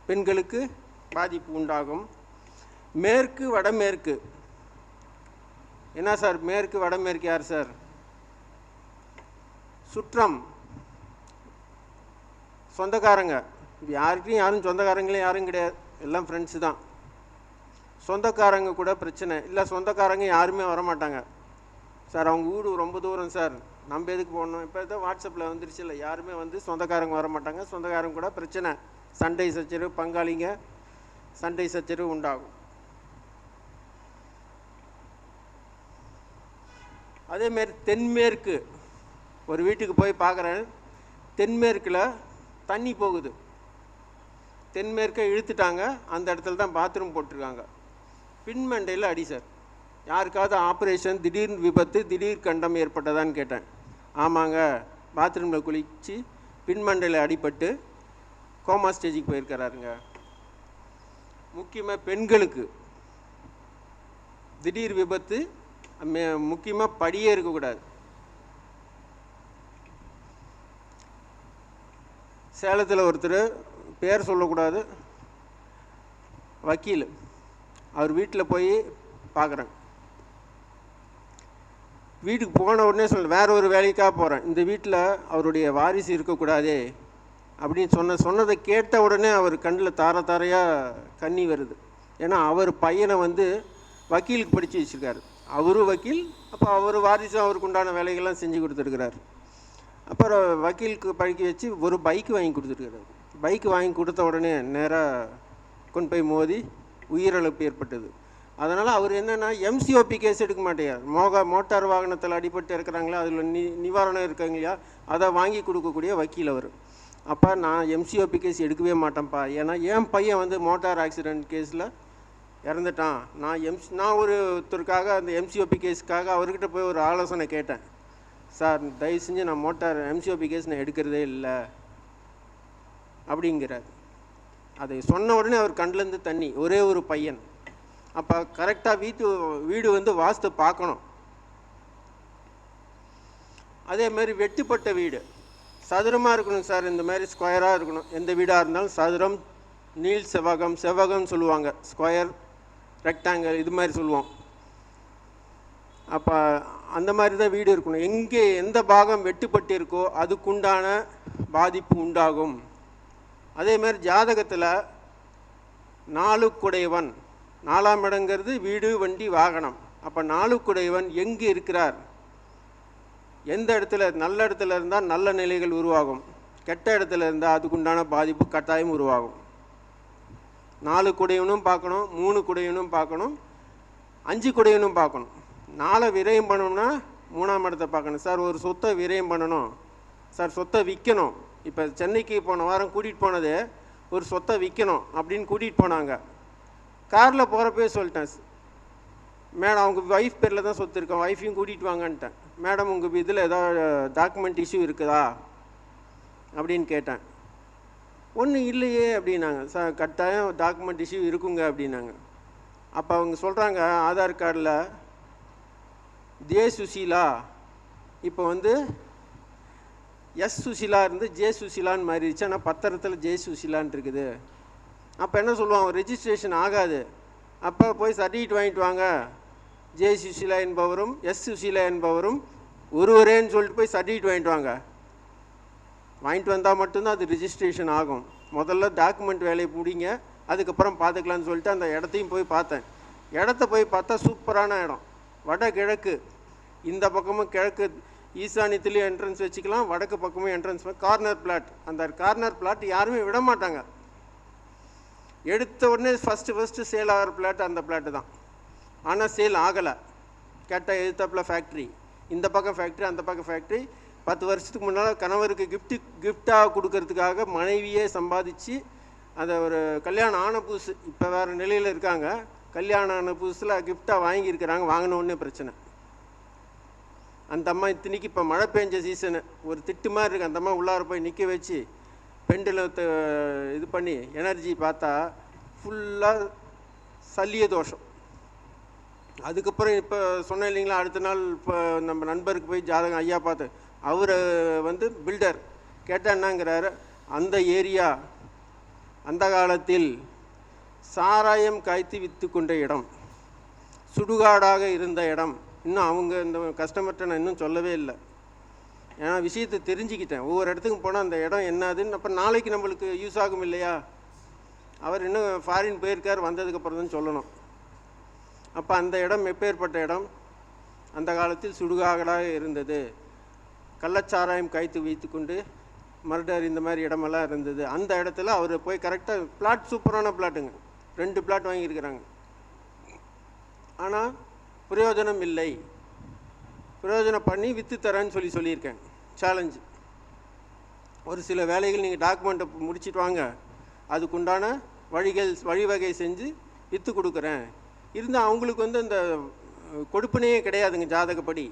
பெண்களுக்கு பாதிப்பு உண்டாகும். மேற்கு வடமேற்கு, என்ன சார் மேற்கு வடமேற்கு யார் சார்? சுற்றம், சொந்தக்காரங்க. யாரும் சொந்தக்காரங்களே யாரும் கிடையாது, எல்லாம் ஃப்ரெண்ட்ஸு தான். சொந்தக்காரங்க கூட பிரச்சனை இல்லை. சொந்தக்காரங்க யாருமே வரமாட்டாங்க சார். அவங்க வீடு ரொம்ப தூரம் சார், நம்ம எதுக்கு போகணும்? இப்போ தான் வாட்ஸ்அப்பில் வந்துருச்சு இல்லை, யாருமே வந்து சொந்தக்காரங்க வரமாட்டாங்க. சொந்தக்காரங்க கூட பிரச்சனை, சண்டை சச்சரவு, பங்காளிங்க சண்டை சச்சரவு உண்டாகும். அதேமாரி தென்மேற்கு, ஒரு வீட்டுக்கு போய் பார்க்குறேன், தென்மேற்கில் தண்ணி போகுது. தென்மேற்கை இழுத்துட்டாங்க, அந்த இடத்துல தான் பாத்ரூம் போட்டிருக்காங்க. பின்மண்டையில் அடி சார். யாருக்காவது ஆப்ரேஷன், திடீர் விபத்து, திடீர் கண்டம் ஏற்பட்டதான்னு கேட்டேன். ஆமாங்க, பாத்ரூமில் குளித்து பின்மண்டையில் அடிபட்டு கோமா ஸ்டேஜுக்கு போயிருக்கிறாருங்க. முக்கியமாக பெண்களுக்கு திடீர் விபத்து, முக்கியமாக படியே இருக்கக்கூடாது. சேலத்தில் ஒருத்தர், பேர் சொல்லக்கூடாது, வக்கீல், அவர் வீட்டில் போய் பார்க்குறேன். வீட்டுக்கு போன உடனே வேற ஒரு வேலைக்காக போகிறேன், இந்த வீட்டில் அவருடைய வாரிசு இருக்கக்கூடாதே அப்படின்னு சொன்னதை கேட்ட உடனே அவர் கண்ணில் தாரையாக கண்ணி வருது. ஏன்னா அவர் பையனை வந்து வக்கீலுக்கு படித்து வச்சுருக்காரு. அவரும் வக்கீல், அப்போ அவர் வாரிசும் அவருக்கு உண்டான வேலைகள்லாம் செஞ்சு கொடுத்துருக்கிறார். அப்புறம் வக்கீலுக்கு படிக்க வச்சு ஒரு பைக்கு வாங்கி கொடுத்துருக்கிறார். பைக்கு வாங்கி கொடுத்த உடனே நேராக கொண்டு போய் மோதி உயிரிழப்பு ஏற்பட்டது. அதனால் அவர் என்னென்னா எம்சிஓபி கேஸ் எடுக்க மாட்டேங்கிறார். மோட்டார் வாகனத்தில் அடிபட்டு இருக்கிறாங்களா, அதில் நிவாரணம் இருக்காங்க இல்லையா, அதை வாங்கி கொடுக்கக்கூடிய வக்கீல் அவர். அப்போ நான் எம்சிஓபி கேஸ் எடுக்கவே மாட்டேன்ப்பா, ஏன்னா என் பையன் வந்து மோட்டார் ஆக்சிடெண்ட் கேஸில் இறந்துட்டான். நான் ஒருத்தருக்காக அந்த எம்சிஓபி கேஸுக்காக அவர்கிட்ட போய் ஒரு ஆலோசனை கேட்டேன். சார் தயவு செஞ்சு நான் எம்சிஓபி கேஸ் நான் எடுக்கிறதே இல்லை அப்படிங்கிறார். அதை சொன்ன உடனே அவர் கண்ணிலேருந்து தண்ணி. ஒரே ஒரு பையன். அப்போ கரெக்டாக வீடு வந்து வாஸ்து பார்க்கணும். அதேமாதிரி வெட்டுப்பட்ட வீடு சதுரமாக இருக்கணும் சார், இந்த மாதிரி ஸ்கொயராக இருக்கணும். எந்த வீடாக இருந்தாலும் சதுரம், நீள் செவ்வகம், செவ்வகம்னு சொல்லுவாங்க, ஸ்கொயர், ரெக்டாங்கிள், இது மாதிரி சொல்லுவோம். அப்போ அந்த மாதிரி தான் வீடு இருக்கணும். எங்கே எந்த பாகம் வெட்டுப்பட்டு இருக்கோ அதுக்குண்டான பாதிப்பு உண்டாகும். அதே மாதிரி ஜாதகத்தில் 4 குடையவன், 4ஆம் இடங்கிறது வீடு, வண்டி, வாகனம். அப்போ 4 குடையவன் எங்கே இருக்கிறார், எந்த இடத்துல, நல்ல இடத்துல இருந்தால் நல்ல நிலைகள் உருவாகும், கெட்ட இடத்துல இருந்தால் அதுக்குண்டான பாதிப்பு கட்டாயம் உருவாகும். 4 குடையவனும் பார்க்கணும், 3 குடையவனும் பார்க்கணும், 5 குடையவனும் பார்க்கணும். 4 விரயம் பண்ணணும்னா 3ஆம் இடத்தை பார்க்கணும். சார் ஒரு சொத்தை விரயம் பண்ணணும் சார், சொத்தை விற்கணும். இப்போ சென்னைக்கு போன வாரம் கூட்டிகிட்டு போனது ஒரு சொத்தை விற்கணும் அப்படின்னு கூட்டிகிட்டு போனாங்க. காரில் போகிறப்பே சொல்லிட்டேன், மேடம் அவங்க ஒய்ஃப் பேரில் தான் சொத்து இருக்கேன், ஒய்ஃபையும் கூட்டிகிட்டு வாங்கன்ட்டேன். மேடம் உங்கள் இதில் ஏதாவது டாக்குமெண்ட் இஷ்யூ இருக்குதா அப்படின்னு கேட்டேன். ஒன்றும் இல்லையே அப்படின்னாங்க. சார் கட்டாயம் டாக்குமெண்ட் இஷ்யூ இருக்குங்க அப்படின்னாங்க. அப்போ அவங்க சொல்கிறாங்க, ஆதார் கார்டில் ஜே சுசீலா இப்போ வந்து எஸ் சுசீலா இருந்து ஜே சுசீலான்னு மாறிடுச்சு. ஆனால் பத்திரத்தில் ஜே சுசீலான்னு இருக்குது. அப்போ என்ன சொல்லுவாங்க, ரெஜிஸ்ட்ரேஷன் ஆகாது. அப்போ போய் சர்டிஃபிகேட் வாங்கிட்டு வாங்க, ஜே சுசீலா என்பவரும் எஸ் சுசீலா என்பவரும் ஒருவரேன்னு சொல்லிட்டு போய் சர்டிஃபிகேட் வாங்கிட்டு வாங்க. வாங்கிட்டு வந்தால் மட்டும்தான் அது ரிஜிஸ்ட்ரேஷன் ஆகும். முதல்ல டாக்குமெண்ட் வேலையை பிடிங்க, அதுக்கப்புறம் பார்த்துக்கலான்னு சொல்லிட்டு அந்த இடத்தையும் போய் பார்த்தேன். இடத்த போய் பார்த்தா சூப்பரான இடம், வடகிழக்கு. இந்த பக்கமும் கிழக்கு ஈசானியத்துலேயும் என்ட்ரன்ஸ் வச்சுக்கலாம், வடக்கு பக்கமும் என்ட்ரன்ஸ், கார்னர் பிளாட். அந்த கார்னர் பிளாட் யாருமே விட மாட்டாங்க. எடுத்த உடனே ஃபஸ்ட்டு சேல் ஆகிற பிளாட் அந்த பிளாட்டு தான். ஆனால் சேல் ஆகலை. கேட்டால் எதிர்த்தாப்பில் ஃபேக்ட்ரி, இந்த பக்கம் ஃபேக்ட்ரி, அந்த பக்கம் ஃபேக்ட்ரி. 10 வருஷத்துக்கு முன்னால் கணவருக்கு கிஃப்டாக கொடுக்கறதுக்காக மனைவியே சம்பாதிச்சு அதை ஒரு கல்யாணம் ஆன புதுசு, இப்போ வேறு நிலையில் இருக்காங்க, கல்யாணம் ஆன புதுசில் கிஃப்டாக வாங்கியிருக்கிறாங்க. வாங்கினோடனே பிரச்சனை. அந்த அம்மா இத்தனைக்கு இப்போ மழை பெஞ்ச சீசனு, ஒரு திட்டு மாதிரி இருக்குது. அந்த அம்மா உள்ளார போய் நிற்க வச்சு பெண்டில் இது பண்ணி எனர்ஜி பார்த்தா ஃபுல்லாக சல்லிய தோஷம். அதுக்கப்புறம் இப்போ சொன்னேன் இல்லைங்களா, அடுத்த நாள் இப்போ நம்ம நண்பருக்கு போய் ஜாதகம் ஐயா பார்த்து, அவர் வந்து பில்டர். கேட்டால் என்னங்கிறாரு, அந்த ஏரியா அந்த காலத்தில் சாராயம் காய்த்து விற்று கொண்ட இடம், சுடுகாடாக இருந்த இடம். இன்னும் அவங்க இந்த கஸ்டமர்கிட்ட நான் இன்னும் சொல்லவே இல்லை. ஏன்னா விஷயத்தை தெரிஞ்சுக்கிட்டேன். ஒவ்வொரு இடத்துக்கும் போனால் அந்த இடம் என்னதுன்னு அப்போ நாளைக்கு நம்மளுக்கு யூஸ் ஆகும் இல்லையா. அவர் இன்னும் ஃபாரின் போயிருக்கார், வந்ததுக்கப்புறம் தான் சொல்லணும். அப்போ அந்த இடம் எப்பேற்பட்ட இடம், அந்த காலத்தில் சுடுகாடாக இருந்தது, கள்ளச்சாராயம் காய்த்து வைத்து கொண்டு மர்டர் இந்த மாதிரி இடமெல்லாம் இருந்தது. அந்த இடத்துல அவர் போய் கரெக்டாக பிளாட், சூப்பரான பிளாட்டுங்க, 2 பிளாட் வாங்கியிருக்கிறாங்க. ஆனால் பிரயோஜனம் இல்லை. பிரயோஜனம் பண்ணி விற்று தரேன்னு சொல்லியிருக்கேன். சேலஞ்சு, ஒரு சில வேலைகள் நீங்கள் டாக்குமெண்ட்டை முடிச்சுட்டு வாங்க, அதுக்குண்டான வழிவகை செஞ்சு விற்று கொடுக்குறேன். இருந்தால் அவங்களுக்கு வந்து அந்த கொடுப்பினையே கிடையாதுங்க ஜாதகப்படி.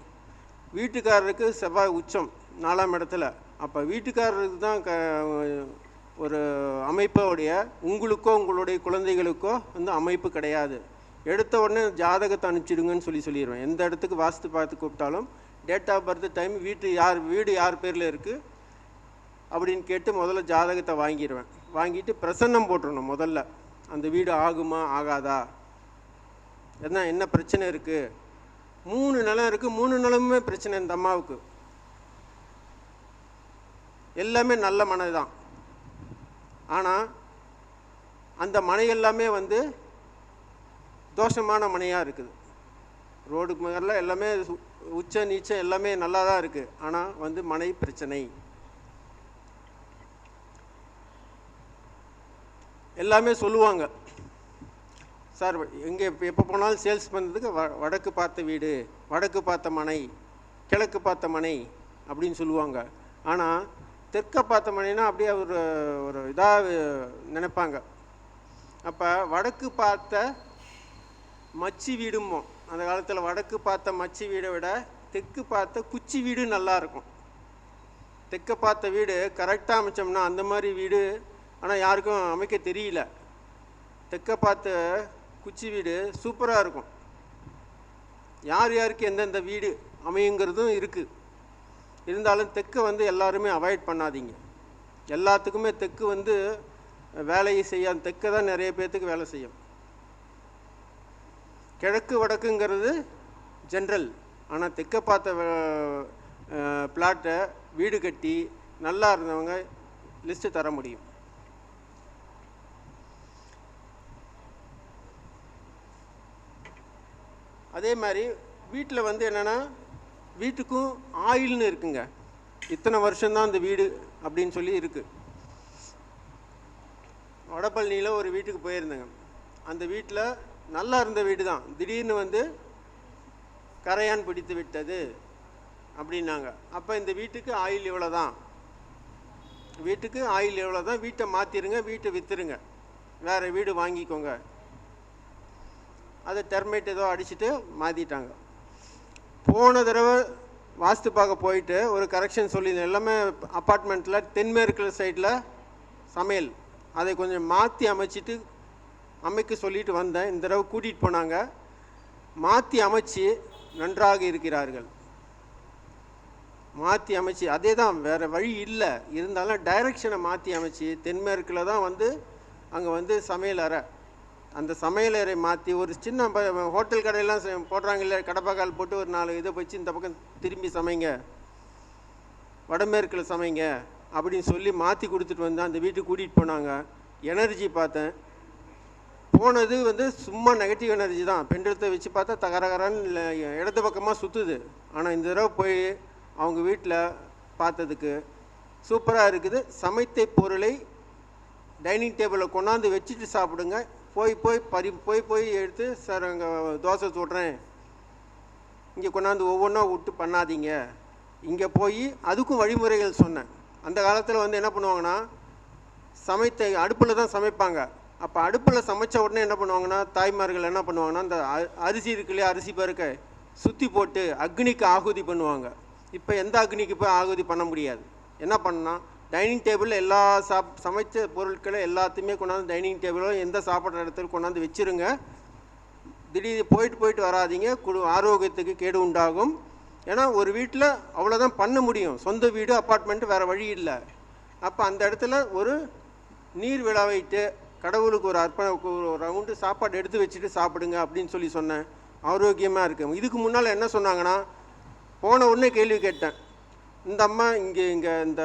வீட்டுக்காரருக்கு செவ்வாய் உச்சம் 4ஆம் இடத்துல. அப்போ வீட்டுக்காரருக்கு தான் ஒரு அமைப்போடைய, உங்களுக்கோ உங்களுடைய குழந்தைகளுக்கோ வந்து அமைப்பு கிடையாது. எடுத்த உடனே ஜாதகத்தை அனுப்பிச்சிடுங்கன்னு சொல்லிடுவேன். எந்த இடத்துக்கு வாஸ்து பார்த்து கூப்பிட்டாலும் டேட் ஆஃப் பர்த் டைம், வீடு யார் பேரில் இருக்குது அப்படின்னு கேட்டு முதல்ல ஜாதகத்தை வாங்கிடுவேன். வாங்கிட்டு பிரசன்னம் போட்டுடணும் முதல்ல, அந்த வீடு ஆகுமா ஆகாதா, என்ன பிரச்சனை இருக்குது. 3 நிலம் இருக்குது, 3 நிலமுமே பிரச்சனை. இந்த அம்மாவுக்கு எல்லாமே நல்ல மனை தான். ஆனால் அந்த மனை எல்லாமே வந்து தோஷமான மனையாக இருக்குது. ரோடுக்கு மேலே எல்லாமே உச்ச நீச்சம் எல்லாமே நல்லா தான் இருக்குது. ஆனால் வந்து மனை பிரச்சனை. எல்லாமே சொல்லுவாங்க, சார் எங்கே எப்போ போனாலும் சேல்ஸ் பண்ணுறதுக்கு வடக்கு பார்த்த வீடு, வடக்கு பார்த்த மனை, கிழக்கு பார்த்த மனை அப்படின்னு சொல்லுவாங்க. ஆனால் தெற்க பார்த்த மனைனா அப்படியே ஒரு இதாக நினைப்பாங்க. அப்போ வடக்கு பார்த்த மச்சி வீடுமோ, அந்த காலத்தில் வடக்கு பார்த்த மச்சி வீடை விட தெற்கு பார்த்த குச்சி வீடு நல்லாயிருக்கும். தெற்க பார்த்த வீடு கரெக்டாக அமைச்சோம்னா அந்த மாதிரி வீடு ஆனால் யாருக்கும் அமைக்க தெரியல. தெற்க பார்த்த குச்சி வீடு சூப்பராக இருக்கும். யார் யாருக்கு எந்தெந்த வீடு அமையுங்கிறதும் இருக்குது. இருந்தாலும் தெற்கை வந்து எல்லாருமே அவாய்ட் பண்ணாதீங்க. எல்லாத்துக்குமே தெற்கு வந்து வேலையை செய்ய, தெற்கை தான் நிறைய பேர்த்துக்கு வேலை செய்யும். கிழக்கு வடக்குங்கிறது ஜென்ரல். ஆனால் தெற்க பார்த்த பிளாட்டை வீடு கட்டி நல்லா இருந்தவங்க லிஸ்ட்டு தர முடியும். அதே மாதிரி வீட்டில் வந்து என்னென்னா, வீட்டுக்கும் ஆயில்னு இருக்குங்க. இத்தனை வருஷம்தான் அந்த வீடு அப்படின்னு சொல்லி இருக்குது. வடபழனியில் ஒரு வீட்டுக்கு போயிருந்தேங்க. அந்த வீட்டில் நல்லா இருந்த வீடு தான், திடீர்னு வந்து கரையான் பிடித்து விட்டது அப்படின்னாங்க. அப்போ இந்த வீட்டுக்கு ஆயில் இவ்வளோ தான், வீட்டுக்கு ஆயில் எவ்வளோ தான், வீட்டை மாற்றிடுங்க, வீட்டை விற்றுருங்க, வேறு வீடு வாங்கிக்கோங்க. அதை டெர்மைட் ஏதோ அடிச்சுட்டு மாற்றிட்டாங்க. போன தடவை வாஸ்து பார்க்க போயிட்டு ஒரு கரெக்ஷன் சொல்லியிருந்தேன். எல்லாமே அப்பார்ட்மெண்ட்டில் தென்மேற்கு சைடில் சமையல், அதை கொஞ்சம் மாற்றி அமைக்க சொல்லிட்டு வந்தேன். இந்த தடவை கூட்டிகிட்டு போனாங்க. மாற்றி அமைச்சு நன்றாக இருக்கிறார்கள். மாற்றி அமைச்சு அதே தான், வேறு வழி இல்லை. இருந்தாலும் டைரக்ஷனை மாற்றி அமைச்சு தென்மேற்கில் தான் வந்து அங்கே வந்து சமையலறை, அந்த சமையலறை மாற்றி ஒரு சின்ன ஹோட்டல் கடையெல்லாம் போடுறாங்க இல்லை, கடப்பாக்கால் போட்டு ஒரு 4 இதை வச்சு இந்த பக்கம் திரும்பி சமைங்க, வடமேற்கில் சமைங்க அப்படின்னு சொல்லி மாற்றி கொடுத்துட்டு வந்து அந்த வீட்டுக்கு கூட்டிகிட்டு போனாங்க. எனர்ஜி பார்த்தேன், போனது வந்து சும்மா நெகட்டிவ் எனர்ஜி தான். பெண்டத்தை வச்சு பார்த்தா தகரகரான்னு இடது பக்கமாக சுற்றுது. ஆனால் இந்த தடவை போய் அவங்க வீட்டில் பார்த்ததுக்கு சூப்பராக இருக்குது. சமைத்த பொருளை டைனிங் டேபிளில் கொண்டாந்து வச்சுட்டு சாப்பிடுங்க, போய் எடுத்து சார் அங்கே தோசை சுடுறேன், இங்கே கொண்டாந்து ஒவ்வொன்றா விட்டு பண்ணாதீங்க. இங்கே போய் அதுக்கும் வழிமுறைகள் சொன்னேன். அந்த காலத்தில் வந்து என்ன பண்ணுவாங்கன்னா, சமைத்த அடுப்பில் தான் சமைப்பாங்க. அப்போ அடுப்பில் சமைச்ச உடனே என்ன பண்ணுவாங்கன்னா, தாய்மார்கள் என்ன பண்ணுவாங்கன்னா, அந்த அரிசி இருக்கு இல்லையா, அரிசி பருக்க சுற்றி போட்டு அக்னிக்கு ஆகுதி பண்ணுவாங்க. இப்போ எந்த அக்னிக்கு போய் ஆகுதி பண்ண முடியாது. என்ன பண்ணால் டைனிங் டேபிளில் எல்லா சமைச்ச பொருட்களை எல்லாத்தையுமே கொண்டாந்து டைனிங் டேபிளோ எந்த சாப்பிட்ற இடத்துல கொண்டாந்து வச்சுருங்க. திடீர்னு போயிட்டு வராதிங்க, ஆரோக்கியத்துக்கு கேடு உண்டாகும். ஏன்னா ஒரு வீட்டில் அவ்வளோதான் பண்ண முடியும், சொந்த வீடு அப்பார்ட்மெண்ட்டு வேறு வழி இல்லை. அப்போ அந்த இடத்துல ஒரு நீர் விழா வைட்டு கடவுளுக்கு ஒரு ஒரு ரவுண்டு சாப்பாடு எடுத்து வச்சுட்டு சாப்பிடுங்க அப்படின்னு சொல்லி சொன்னேன். ஆரோக்கியமாக இருக்கு. இதுக்கு முன்னால் என்ன சொன்னாங்கன்னா, போன உடனே கேள்வி கேட்டேன், இந்த அம்மா இங்கே இந்த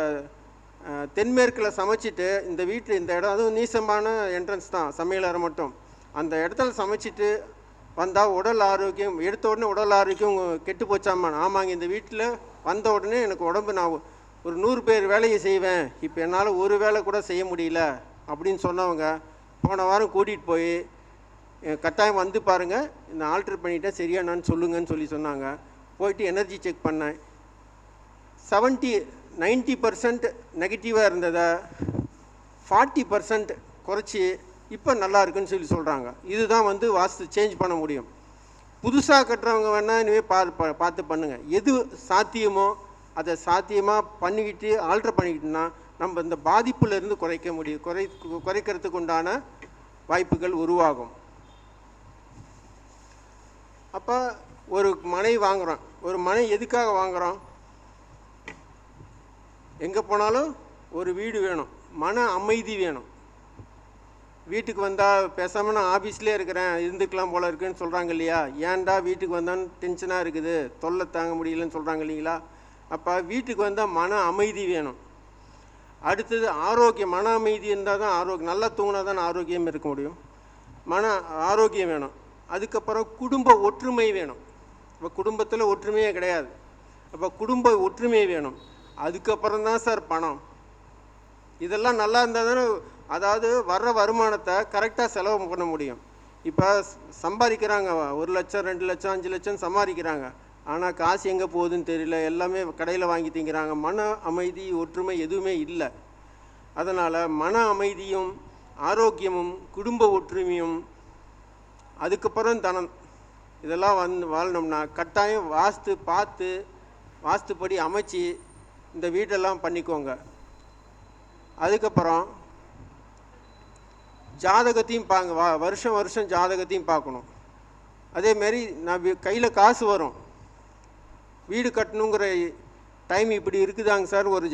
தென்மேற்கில் சமைச்சிட்டு இந்த வீட்டில் இந்த இடம் அதுவும் நீசமான என்ட்ரன்ஸ் தான், சமையலறை மட்டும், அந்த இடத்துல சமைச்சிட்டு வந்தால் உடல் ஆரோக்கியம், எடுத்த உடனே உடல் ஆரோக்கியம் கெட்டு போச்சாம்மா. ஆமாங்க, இந்த வீட்டில் வந்த உடனே எனக்கு உடம்பு, நான் ஒரு 100 பேர் வேலையை செய்வேன், இப்போ என்னால் ஒரு வேலை கூட செய்ய முடியல அப்படின்னு சொன்னவங்க போன வாரம் கூட்டிகிட்டு போய் கட்டாயம் வந்து பாருங்கள், இந்த ஆல்ட்ரு பண்ணிட்டேன் சரியானான்னு சொல்லுங்கன்னு சொல்லி சொன்னாங்க. போயிட்டு எனர்ஜி செக் பண்ணேன். 90% நெகட்டிவாக இருந்ததை 40% குறைச்சி இப்போ நல்லா இருக்குன்னு சொல்லி சொல்கிறாங்க. இதுதான் வந்து வாஸ்து சேஞ்ச் பண்ண முடியும். புதுசாக கட்டுறவங்க வேணால் இனிமேல் பார்த்து பண்ணுங்கள். எது சாத்தியமோ அதை சாத்தியமாக பண்ணிக்கிட்டு ஆல்ட்ரு பண்ணிக்கிட்டோன்னா நம்ம இந்த பாதிப்புலேருந்து குறைக்க முடியும், குறைக்கிறதுக்கு உண்டான வாய்ப்புகள் உருவாகும். அப்போ ஒரு மனை வாங்குகிறோம், ஒரு மனை எதுக்காக வாங்குகிறோம்? எங்கே போனாலும் ஒரு வீடு வேணும், மன அமைதி வேணும். வீட்டுக்கு வந்தால் பேசாமல் நான் ஆஃபீஸ்லேயே இருக்கிறேன், இருந்துக்கலாம் போல இருக்குன்னு சொல்கிறாங்க இல்லையா, ஏன்டா வீட்டுக்கு வந்தான்னு டென்ஷனாக இருக்குது, தொல்லை தாங்க முடியலன்னு சொல்கிறாங்க இல்லைங்களா. அப்போ வீட்டுக்கு வந்தால் மன அமைதி வேணும். அடுத்தது ஆரோக்கியம், மன அமைதி இருந்தால் தான் ஆரோக்கியம், நல்லா தூங்கினா தான் ஆரோக்கியம் இருக்க முடியும். மன ஆரோக்கியம் வேணும். அதுக்கப்புறம் குடும்ப ஒற்றுமை வேணும். இப்போ குடும்பத்தில் ஒற்றுமையே கிடையாது, அப்போ குடும்ப ஒற்றுமை வேணும். அதுக்கப்புறம் தான் சார் பணம். இதெல்லாம் நல்லா இருந்தால் தானே, அதாவது வர்ற வருமானத்தை கரெக்டாக செலவு பண்ண முடியும். இப்போ சம்பாதிக்கிறாங்க, 1 லட்சம் 2 லட்சம் 5 லட்சம் சம்பாதிக்கிறாங்க, ஆனால் காசு எங்கே போகுதுன்னு தெரியல, எல்லாமே கடையில் வாங்கி திங்கிறாங்க. மன அமைதி ஒற்றுமை எதுவுமே இல்லை. அதனால் மன அமைதியும் ஆரோக்கியமும் குடும்ப ஒற்றுமையும் அதுக்கப்புறம் தனம், இதெல்லாம் வாழணும்னா கட்டாயம் வாஸ்து பார்த்து வாஸ்துப்படி அமைச்சு இந்த வீடெல்லாம் பண்ணிக்கோங்க. அதுக்கப்புறம் ஜாதகத்தையும் வருஷம் வருஷம் ஜாதகத்தையும் பார்க்கணும். அதேமாரி நான் கையில் காசு வரும், வீடு கட்டணுங்கிற டைம் இப்படி இருக்குதாங்க சார், ஒரு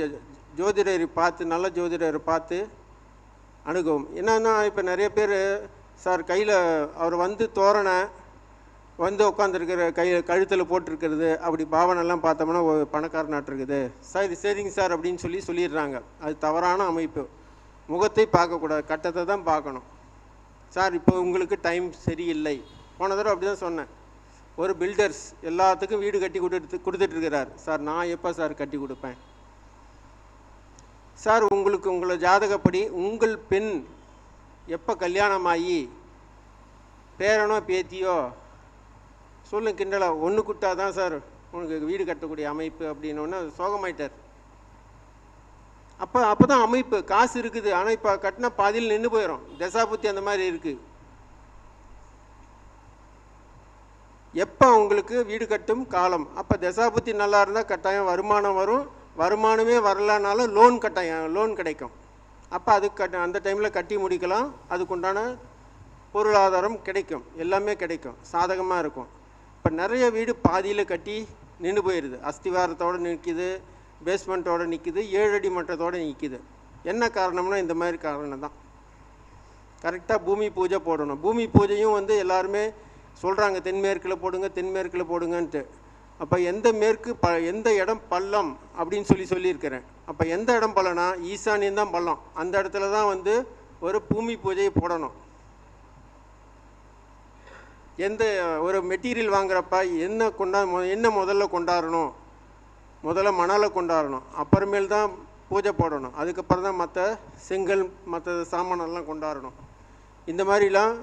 ஜோதிடரை பார்த்து, நல்ல ஜோதிடரை பார்த்து அணுகவும். என்னன்னா இப்போ நிறைய பேர் சார் கையில் அவர் வந்து தோரணை வந்து உட்காந்துருக்கிற கழுத்தில் போட்டிருக்கிறது, அப்படி பாவனைலாம் பார்த்தோம்னா ஒரு பணக்கார நாட்டிருக்குது சார், இது சரிங்க சார் அப்படின்னு சொல்லிடுறாங்க. அது தவறான அமைப்பு. முகத்தை பார்க்கக்கூடாது, கட்டத்தை தான் பார்க்கணும். சார் இப்போ உங்களுக்கு டைம் சரியில்லை. போன தடவை அப்படி தான் சொன்னேன். ஒரு பில்டர்ஸ் எல்லாத்துக்கும் வீடு கட்டி கொடுத்துட்ருக்கிறார். சார் நான் எப்போ சார் கட்டி கொடுப்பேன்? சார் உங்களை ஜாதகப்படி உங்கள் பெண் எப்போ கல்யாணமாகி பேரனோ பேத்தியோ சொல்லுங்க, கிண்டலா ஒன்று குட்டா தான் சார் உனக்கு வீடு கட்டக்கூடிய அமைப்பு அப்படின்னோடனே சோகமாயிட்டார். அப்போ தான் அமைப்பு, காசு இருக்குது, ஆனால் இப்போ கட்டினா பாதியில் நின்று போயிடும். தசாபுத்தி அந்த மாதிரி இருக்குது. எப்போ உங்களுக்கு வீடு கட்டும் காலம், அப்போ தசாபுத்தி நல்லா இருந்தால் கட்டாயம் வருமானம் வரும். வருமானமே வரலனாலும் லோன் கிடைக்கும். அப்போ அந்த டைமில் கட்டி முடிக்கலாம், அதுக்குண்டான பொருளாதாரம் கிடைக்கும், எல்லாமே கிடைக்கும், சாதகமாக இருக்கும். இப்போ நிறைய வீடு பாதியில் கட்டி நின்று போயிடுது, அஸ்திவாரத்தோடு நிற்கிது, பேஸ்மெண்ட்டோடு நிற்கிது, 7 அடி மட்டத்தோடு நிற்கிது. என்ன காரணம்னா இந்த மாதிரி காரணம் தான். கரெக்டாக பூமி பூஜை போடணும். பூமி பூஜையும் வந்து எல்லாருமே சொல்கிறாங்க தென்மேற்கில் போடுங்க தென்மேற்கில் போடுங்கன்ட்டு. அப்போ எந்த இடம் பள்ளம் அப்படின்னு சொல்லியிருக்கிறேன். அப்போ எந்த இடம் பள்ளம்னா ஈசானியம் தான் பள்ளம். அந்த இடத்துல தான் வந்து ஒரு பூமி பூஜையை போடணும். எந்த ஒரு மெட்டீரியல் வாங்குறப்ப என்ன முதல்ல கொண்டாடணும், முதல்ல மணலை கொண்டாடணும், அப்புறமேல் தான் பூஜை போடணும், அதுக்கப்புறம் தான் மற்ற செங்கல் மற்ற சாமானெல்லாம் கொண்டாடணும். இந்த மாதிரிலாம்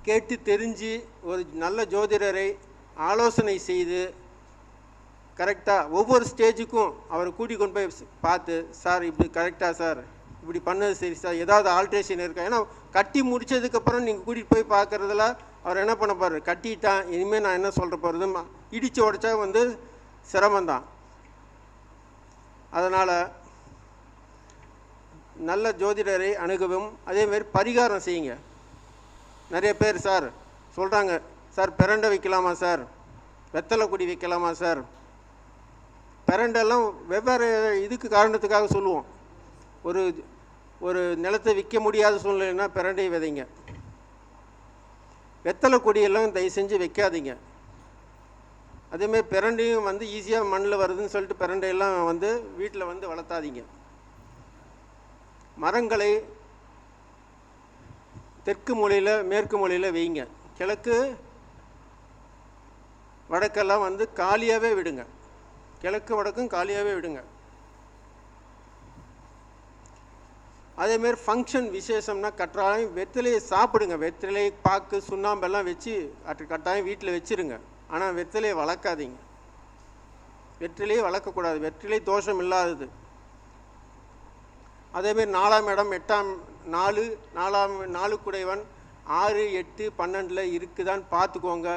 கேட்டு தெரிஞ்சு ஒரு நல்ல ஜோதிடரை ஆலோசனை செய்து கரெக்டாக ஒவ்வொரு ஸ்டேஜுக்கும் அவரை கூட்டிக் கொண்டு போய் பார்த்து, சார் இப்படி கரெக்டாக சார், இப்படி பண்ணது சரி சார், ஏதாவது ஆல்ட்ரேஷன் இருக்கா. ஏன்னா கட்டி முடித்ததுக்கப்புறம் நீங்கள் கூட்டிகிட்டு போய் பார்க்குறதுல அவர் என்ன பண்ண போகிறார், கட்டிட்டான் இனிமேல் நான் என்ன சொல்கிற போகிறது, இடித்து உடச்சா வந்து சிரமந்தான். அதனால் நல்ல ஜோதிடரை அணுகவும், அதேமாரி பரிகாரம் செய்யுங்க. நிறைய பேர் சார் சொல்கிறாங்க, சார் பிரண்டை வைக்கலாமா சார், வெத்தலை கொடி வைக்கலாமா சார். பிரண்டெல்லாம் வெவ்வேறு இதுக்கு காரணத்துக்காக சொல்லுவோம். ஒரு நிலத்தை விற்க முடியாத சூழ்நிலைன்னா பிரண்டை விதைங்க. வெத்தலை கொடியெல்லாம் தயவு செஞ்சு வைக்காதீங்க. அதேமாதிரி பிரண்டையும் வந்து ஈஸியாக மண்ணில் வருதுன்னு சொல்லிட்டு பிரண்டையெல்லாம் வந்து வீட்டில் வந்து வளர்த்தாதீங்க. மரங்களை தெற்கு மூலையில் மேற்கு மூலையில் வைங்க. கிழக்கு வடக்கெல்லாம் வந்து காலியாகவே விடுங்க. கிழக்கு வடக்கும் காலியாகவே விடுங்க. அதேமாரி ஃபங்க்ஷன் விசேஷம்னா கட்டாயம் வெற்றிலையை சாப்பிடுங்க. வெற்றிலை பாக்கு சுண்ணாம்பெல்லாம் வச்சு கட்டாயம் வீட்டில் வச்சுருங்க. ஆனால் வெற்றிலையை வளர்க்காதீங்க. வெற்றிலையை வளர்க்கக்கூடாது. வெற்றிலை தோஷம் இல்லாதது. அதேமாரி 4ஆம் இடம் 8ஆம் 4 குடைவன் 6, 8, 12 இருக்குதான்னு பார்த்துக்கோங்க.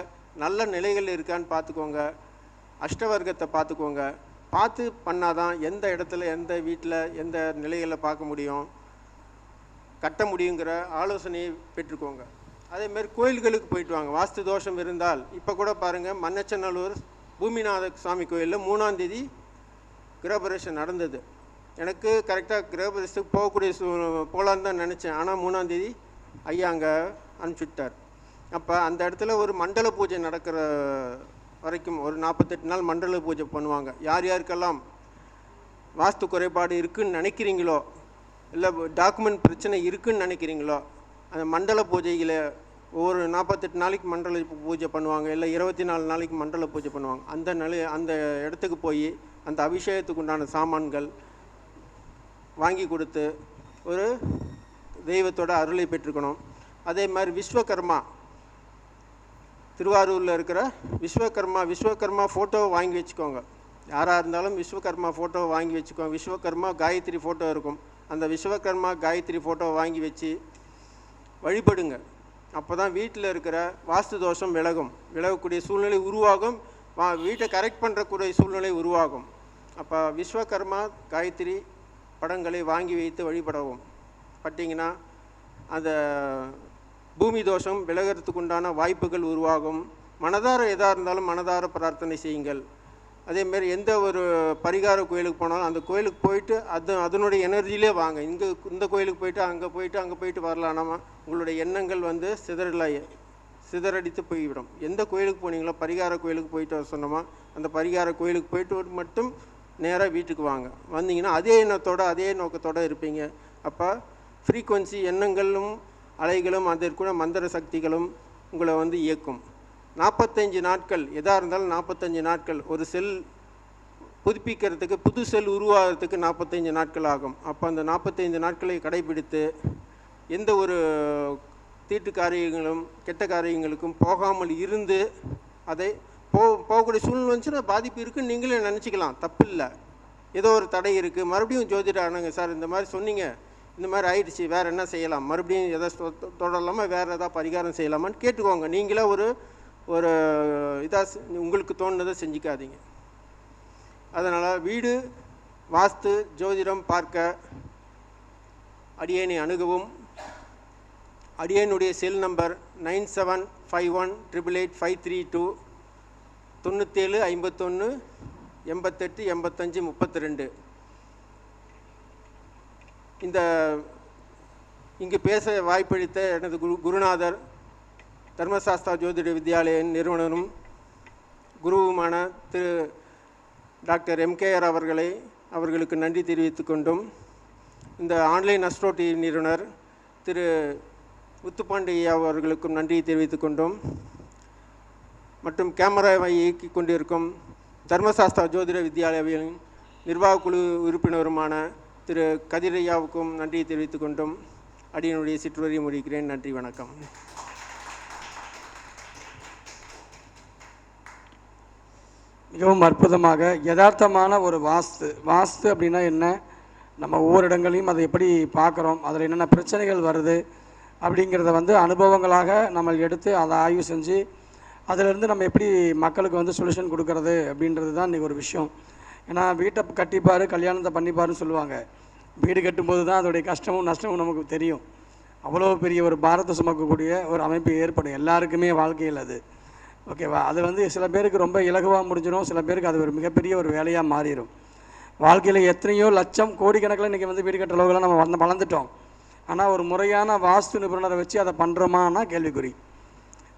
நல்ல நிலைகள் இருக்கான்னு பார்த்துக்கோங்க. அஷ்டவர்க்கத்தை பார்த்துக்கோங்க. பார்த்து பண்ணாதான் எந்த இடத்துல எந்த வீட்டில் எந்த நிலைகளில் பார்க்க முடியும், கட்ட முடியுங்கிற ஆலோசனையை பெற்றுக்கோங்க. அதேமாரி கோயில்களுக்கு போயிட்டு வாங்க. வாஸ்து தோஷம் இருந்தால் இப்போ கூட பாருங்கள், மன்னச்சநல்லூர் பூமிநாத சுவாமி கோயிலில் 3ஆம் தேதி கிரகப்பிரவேசம் நடந்தது. எனக்கு கரெக்டாக கிரகப்பிரவேசத்துக்கு போகலான்னு தான் நினச்சேன். ஆனால் 3ஆம் தேதி ஐயா அங்கே அனுப்பிச்சுட்டார். அப்போ அந்த இடத்துல ஒரு மண்டல பூஜை நடக்கிற வரைக்கும் ஒரு 48 நாள் மண்டல பூஜை பண்ணுவாங்க. யார் யாருக்கெல்லாம் வாஸ்து குறைபாடு இருக்குதுன்னு நினைக்கிறீங்களோ, இல்லை டாக்குமெண்ட் பிரச்சனை இருக்குதுன்னு நினைக்கிறீங்களோ, அந்த மண்டல பூஜையில் ஒவ்வொரு 48 நாளைக்கு மண்டல பூஜை பண்ணுவாங்க, இல்லை 24 நாளைக்கு மண்டல பூஜை பண்ணுவாங்க. அந்த இடத்துக்கு போய் அந்த அபிஷேகத்துக்கு உண்டான சாமான்கள் வாங்கி கொடுத்து ஒரு தெய்வத்தோட அருளை பெற்றுக்கணும். அதே மாதிரி விஸ்வகர்மா, திருவாரூரில் இருக்கிற விஸ்வகர்மா ஃபோட்டோவை வாங்கி வச்சுக்கோங்க. யாராக இருந்தாலும் விஸ்வகர்மா ஃபோட்டோவை வாங்கி வச்சுக்கோங்க. விஸ்வகர்மா காயத்ரி ஃபோட்டோ இருக்கும். அந்த விஸ்வகர்மா காயத்ரி ஃபோட்டோவை வாங்கி வச்சு வழிபடுங்க. அப்போ தான் வீட்டில் இருக்கிற வாஸ்து தோஷம் விலகக்கூடிய சூழ்நிலை உருவாகும். வீட்டை கரெக்ட் பண்ணுறக்கூடிய சூழ்நிலை உருவாகும். அப்போ விஸ்வகர்மா காயத்ரி படங்களை வாங்கி வைத்து வழிபடவும் பட்டிங்கன்னா அந்த பூமி தோஷம் விலகிறதுக்கு உண்டான வாய்ப்புகள் உருவாகும். மனதார எதாக இருந்தாலும் மனதார பிரார்த்தனை செய்யுங்கள். அதேமாரி எந்த ஒரு பரிகார கோயிலுக்கு போனாலும் அந்த கோயிலுக்கு போயிட்டு அதனுடைய எனர்ஜியிலே வாங்க. இந்த கோயிலுக்கு போயிட்டு அங்கே போயிட்டு வரலாம்னா உங்களுடைய எண்ணங்கள் வந்து சிதறடித்து போய்விடும். எந்த கோயிலுக்கு போனீங்களோ பரிகார கோயிலுக்கு போயிட்டு வர சொன்னோமா, அந்த பரிகார கோயிலுக்கு போயிட்டு மட்டும் நேராக வீட்டுக்கு வாங்க. வந்தீங்கன்னா அதே எண்ணத்தோடு அதே நோக்கத்தோடு இருப்பீங்க. அப்போ ஃப்ரீக்குவன்சி எண்ணங்களும் அலைகளும் அதற்குள்ள மந்திர சக்திகளும் உங்களை வந்து இயக்கும். 45 நாட்கள் எதாக இருந்தாலும் 45 நாட்கள். ஒரு செல் புதுப்பிக்கிறதுக்கு புது செல் உருவாகிறதுக்கு 45 நாட்கள் ஆகும். அப்போ அந்த 45 நாட்களை கடைபிடித்து எந்த ஒரு தீட்டு காரியங்களும் கெட்ட காரியங்களுக்கும் போகாமல் இருந்து அதை போகக்கூடிய சூழ்நிலை வந்துச்சுன்னா பாதிப்பு இருக்குதுன்னு நீங்களே நினச்சிக்கலாம், தப்பு இல்லை. ஏதோ ஒரு தடை இருக்குது, மறுபடியும் ஜோதிடர் ஆனாங்க சார் இந்த மாதிரி சொன்னீங்க, இந்த மாதிரி ஆயிடுச்சு, வேறு என்ன செய்யலாம், மறுபடியும் எதை தொடரலாமா, வேறு எதாவது பரிகாரம் செய்யலாமான்னு கேட்டுக்கோங்க. நீங்களே ஒரு இதாக உங்களுக்கு தோணுனதை செஞ்சுக்காதீங்க. அதனால் வீடு வாஸ்து ஜோதிடம் பார்க்க அடியேனை அணுகவும். அடியேனுடைய செல் நம்பர் 97 91888532 97 51 88 85 32. இந்த இங்கு பேச வாய்ப்பளித்த எனது குருநாதர் தர்மசாஸ்தா ஜோதிட வித்யாலய நிறுவனரும் குருவுமான திரு டாக்டர் MKR அவர்களுக்கு நன்றி தெரிவித்துக் கொண்டும், இந்த ஆன்லைன் அஸ்ட்ரோ டிவி நிறுவனர் திரு முத்துப்பாண்டியா அவர்களுக்கும் நன்றி தெரிவித்துக் கொண்டும், மற்றும் கேமராவை இயக்கி கொண்டிருக்கும் தர்மசாஸ்தா ஜோதிட வித்யாலயாவின் நிர்வாக குழு உறுப்பினருமான திரு கதிரையாவுக்கும் நன்றி தெரிவித்துக் கொண்டும் அடியனுடைய சிற்றுரையை முடிக்கிறேன். நன்றி, வணக்கம். மிகவும் அற்புதமாக யதார்த்தமான ஒரு வாஸ்து அப்படின்னா என்ன, நம்ம ஒவ்வொரு இடங்களையும் அதை எப்படி பார்க்குறோம், அதில் என்னென்ன பிரச்சனைகள் வருது அப்படிங்கிறத வந்து அனுபவங்களாக நம்ம எடுத்து அதை ஆய்வு செஞ்சு அதிலிருந்து நம்ம எப்படி மக்களுக்கு வந்து சொல்யூஷன் கொடுக்கறது அப்படின்றது தான் இன்றைக்கி ஒரு விஷயம். ஏன்னா வீட்டை கட்டிப்பார் கல்யாணத்தை பண்ணிப்பாருன்னு சொல்லுவாங்க. வீடு கட்டும்போது தான் அதோடைய கஷ்டமும் நஷ்டமும் நமக்கு தெரியும். அவ்வளோ பெரிய ஒரு பாரத்தை சுமக்கக்கூடிய ஒரு அமைப்பு ஏற்படும் எல்லாருக்குமே வாழ்க்கையில். அது ஓகேவா? அது வந்து சில பேருக்கு ரொம்ப இலகுவாக முடிஞ்சிடும், சில பேருக்கு அது ஒரு மிகப்பெரிய ஒரு வேலையாக மாறிடும். வாழ்க்கையில் எத்தனையோ லட்சம் கோடிக்கணக்கில் இன்றைக்கி வந்து வீடு கட்டுற அளவுக்குலாம் நம்ம வளர்ந்துட்டோம். ஆனால் ஒரு முறையான வாஸ்து நிபுணரை வச்சு அதை பண்ணுறோமான்னா கேள்விக்குறி.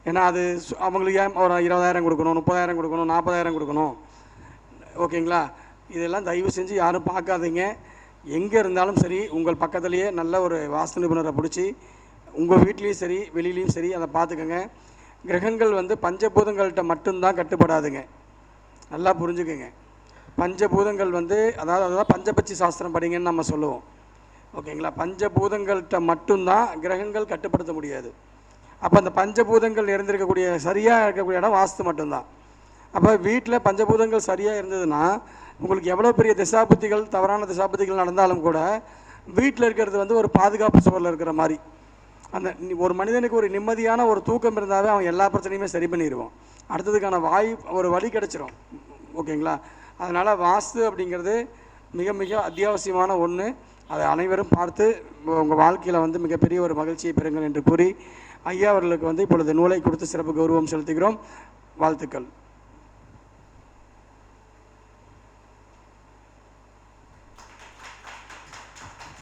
ஏன்னா அது அவங்களுக்கு ஏன் ஒரு 20,000 கொடுக்கணும், 30,000 கொடுக்கணும், 40,000 கொடுக்கணும், ஓகேங்களா? இதெல்லாம் தயவு செஞ்சு யாரும் பார்க்காதீங்க. எங்கே இருந்தாலும் சரி உங்கள் பக்கத்துலேயே நல்ல ஒரு வாஸ்து நிபுணரை பிடிச்சி உங்கள் வீட்லேயும் சரி வெளியிலையும் சரி அதை பார்த்துக்கோங்க. கிரகங்கள் வந்து பஞ்சபூதங்கள்கிட்ட மட்டும்தான் கட்டுப்படாதுங்க, நல்லா புரிஞ்சுக்குங்க. பஞ்சபூதங்கள் வந்து அதாவது பஞ்சபட்சி சாஸ்திரம் படிங்கன்னு நம்ம சொல்லுவோம், ஓகேங்களா? பஞ்சபூதங்கள்கிட்ட மட்டும்தான் கிரகங்கள் கட்டுப்படுத்த முடியாது. அப்போ அந்த பஞ்சபூதங்கள் இருந்திருக்கக்கூடிய சரியாக இருக்கக்கூடிய இடம் வாஸ்து மட்டும்தான். அப்போ வீட்டில் பஞ்சபூதங்கள் சரியாக இருந்ததுன்னா உங்களுக்கு எவ்வளோ பெரிய திசாபுத்திகள் தவறான திசாபுத்திகள் நடந்தாலும் கூட வீட்டில் இருக்கிறது வந்து ஒரு பாதுகாப்பு சுவரில் இருக்கிற மாதிரி. அந்த ஒரு மனிதனுக்கு ஒரு நிம்மதியான ஒரு தூக்கம் இருந்தாவே அவன் எல்லா பிரச்சனையுமே சரி பண்ணிடுவான், அடுத்ததுக்கான ஒரு வழி கிடச்சிரும், ஓகேங்களா? அதனால் வாஸ்து அப்படிங்கிறது மிக மிக அத்தியாவசியமான ஒன்று. அதை அனைவரும் பார்த்து உங்கள் வாழ்க்கையில் வந்து மிகப்பெரிய ஒரு மகிழ்ச்சியை பெறுங்கள் என்று கூறி ஐயா அவர்களுக்கு வந்து இப்பொழுது நூலை கொடுத்து சிறப்பு கௌரவம் செலுத்துகிறோம். வாழ்த்துக்கள்.